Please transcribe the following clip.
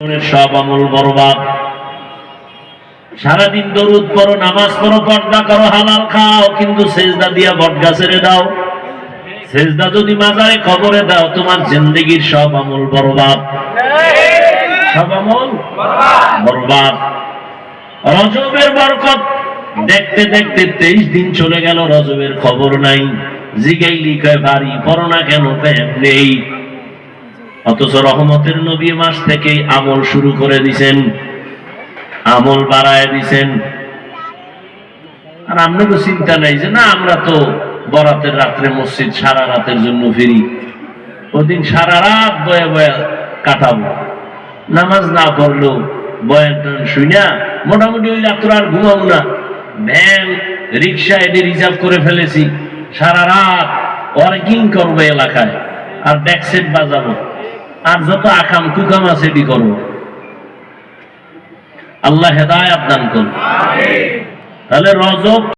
সব আমল বরবাদ। সারাদিন দরুদ পড়ো, নামাজ পড়ো, পর্দা করো, হালাল খাও, কিন্তু সেজদা দিয়া বটগা ছেড়ে দাও। সেজদা যদি মাজারে কবরে দাও, তোমার জিন্দেগির সব আমল বরবাদ, সব আমল বরবাদ। রজবের বরকত দেখতে দেখতে 23 দিন চলে গেল, রজবের খবর নাই। জিগাইলি কয় বাড়ি পড়ো না কেন, নেই। অথচ রহমতের নবী মাস থেকে আমল শুরু করে দিছেন, আমল বাড়ায় দিছেন। আর আপনাকে চিন্তা নাই যে না আমরা তো বরাতের রাত্রে মসজিদ সারা রাতের জন্য ফিরি, ওদিন সারা রাত বয়ে বয়ে কাটাবো, নামাজ না পড়লো বয়ান টয়ান শুইনা মোটামুটি ওই রাত্র আর ঘুমাবো না, ভ্যান রিক্সা এদের রিজার্ভ করে ফেলেছি, সারা রাত ওয়ার্কিং করবো এলাকায়, আর ডেকসেট বাজাবো, আর যত আকাম কুকাম আছে এটি করবো। আল্লাহ হেদায়েত দান করুন। তাহলে রজব